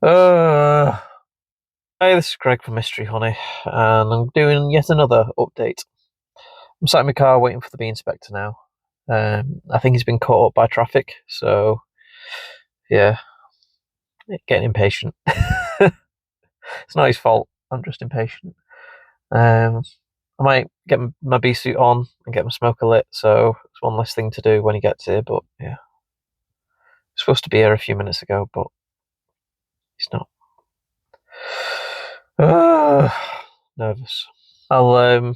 Hey, this is Greg from Mystery Honey, and I'm doing yet another update. I'm sat in my car waiting for the bee inspector now. I think he's been caught up by traffic, so yeah, getting impatient. It's not his fault. I'm just impatient. I might get my bee suit on and get my smoker lit, so it's one less thing to do when he gets here. But yeah, he's supposed to be here a few minutes ago, but he's not. Nervous. I'll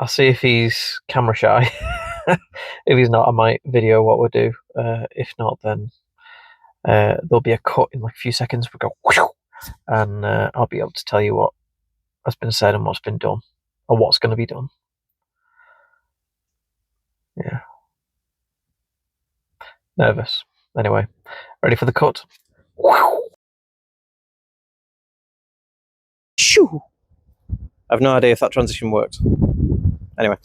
see if he's camera shy. If he's not, I might video what we'll do. If not, then there'll be a cut in like a few seconds. We'll go, whoosh, and I'll be able to tell you what has been said and what's been done, or what's going to be done. Yeah. Nervous. Anyway, ready for the cut? Shoo! I've no idea if that transition worked. Anyway,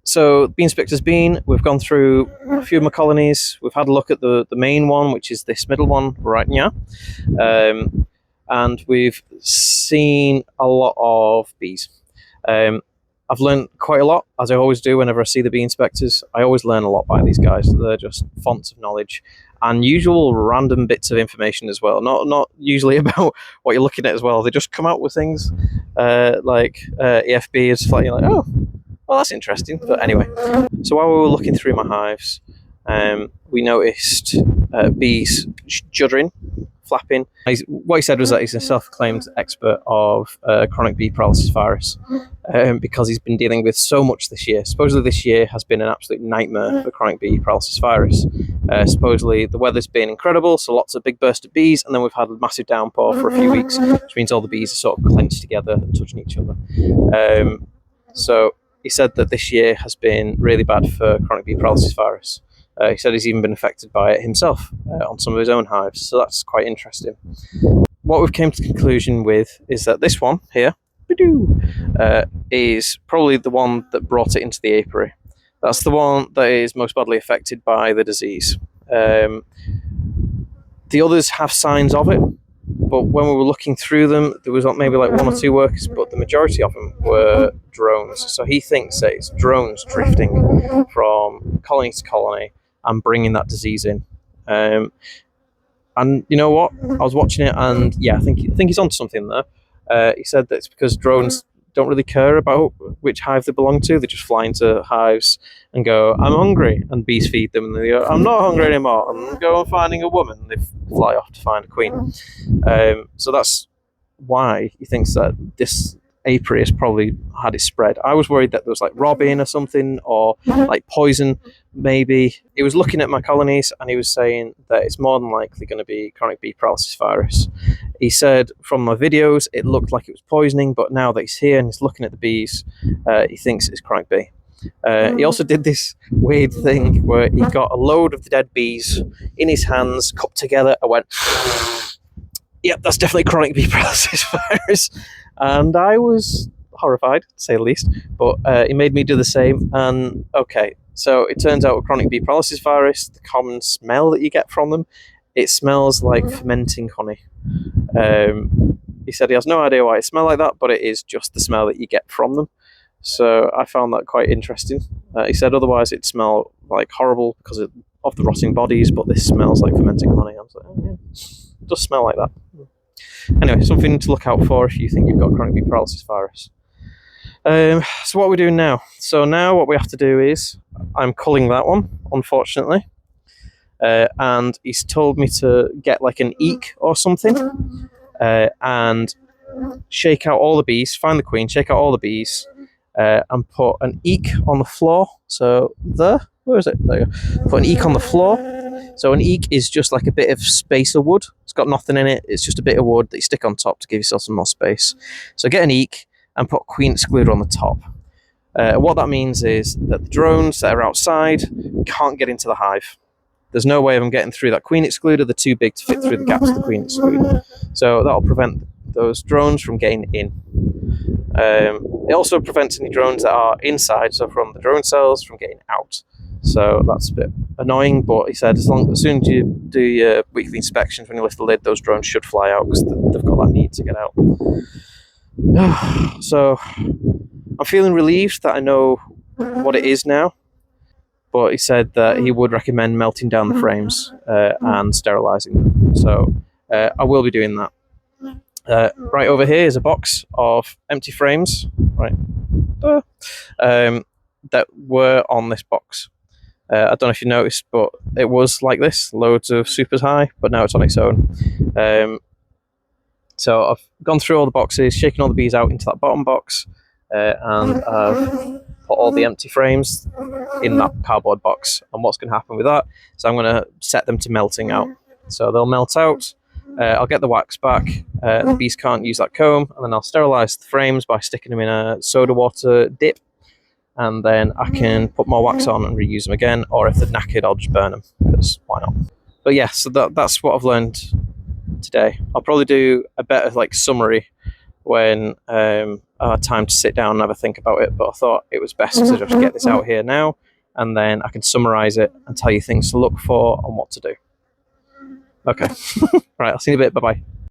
so bee inspector's been. We've gone through a few of my colonies. We've had a look at the main one, which is this middle one right now, and we've seen a lot of bees. I've learned quite a lot, as I always do whenever I see the bee inspectors. I always learn a lot by these guys. They're just fonts of knowledge. Unusual random bits of information as well. Not usually about what you're looking at as well. They just come out with things like EFB is like, you're like, oh, well, that's interesting. But anyway, so while we were looking through my hives, we noticed bees juddering, flapping. What he said was that he's a self-acclaimed expert of chronic bee paralysis virus because he's been dealing with so much this year. Supposedly this year has been an absolute nightmare for chronic bee paralysis virus. Supposedly the weather's been incredible, so lots of big bursts of bees, and then we've had a massive downpour for a few weeks, which means all the bees are sort of clenched together and touching each other. So he said that this year has been really bad for chronic bee paralysis virus. He said he's even been affected by it himself on some of his own hives, so that's quite interesting. What we've came to the conclusion with is that this one here is probably the one that brought it into the apiary. That's the one that is most badly affected by the disease. The others have signs of it, but when we were looking through them, there was maybe like one or two workers, but the majority of them were drones. So he thinks that it's drones drifting from colony to colony and bringing that disease in. And you know what? I was watching it, and yeah, I think he's onto something there. He said that it's because drones don't really care about which hive they belong to. They just fly into hives and go, I'm hungry, and bees feed them, and they go, I'm not hungry anymore, and go and finding a woman, and they fly off to find a queen. So that's why he thinks that this apiary has probably had it spread. I was worried that there was like robin or something, or like poison maybe. He was looking at my colonies and he was saying that it's more than likely going to be chronic bee paralysis virus. He said from my videos it looked like it was poisoning, but now that he's here and he's looking at the bees, he thinks it's chronic bee. He also did this weird thing where he got a load of the dead bees in his hands, cupped together, and went, yep, that's definitely chronic bee paralysis virus. And I was horrified, to say the least, but he made me do the same. And okay, so it turns out with chronic bee paralysis virus, the common smell that you get from them, it smells like fermenting honey. He said he has no idea why it smells like that, but it is just the smell that you get from them. So I found that quite interesting. He said otherwise it smelled like horrible because of the rotting bodies, but this smells like fermenting honey. I was like, oh yeah, it does smell like that. Anyway, something to look out for if you think you've got chronic bee paralysis virus. So what are we doing now? So now what we have to do is, I'm culling that one, unfortunately. And he's told me to get like an eek or something and shake out all the bees, find the queen, shake out all the bees, and put an eek on the floor. So where is it? There you go. Put an eek on the floor. So an eek is just like a bit of spacer wood. It's got nothing in it. It's just a bit of wood that you stick on top to give yourself some more space. So get an eek and put queen excluder on the top. What that means is that the drones that are outside can't get into the hive. There's no way of them getting through that queen excluder. They're too big to fit through the gaps of the queen excluder. So that'll prevent those drones from getting in. It also prevents any drones that are inside, so from the drone cells, from getting out. So that's a bit annoying, but he said as soon as you do your weekly inspections, when you lift the lid, those drones should fly out because they've got that need to get out. So I'm feeling relieved that I know what it is now, but he said that he would recommend melting down the frames and sterilising them. So I will be doing that. Right over here is a box of empty frames, right, that were on this box. I don't know if you noticed, but it was like this, loads of supers high, but now it's on its own. So I've gone through all the boxes, shaken all the bees out into that bottom box, and I've put all the empty frames in that cardboard box. And what's going to happen with that is I'm going to set them to melting out. So they'll melt out, I'll get the wax back, the bees can't use that comb, and then I'll sterilise the frames by sticking them in a soda water dip, and then I can put more wax on and reuse them again, or if they're knackered, I'll just burn them, because why not? But yeah, so that's what I've learned today. I'll probably do a better summary when I had time to sit down and have a think about it, but I thought it was best to just get this out here now, and then I can summarise it and tell you things to look for and what to do. Okay. Right, I'll see you in a bit. Bye-bye.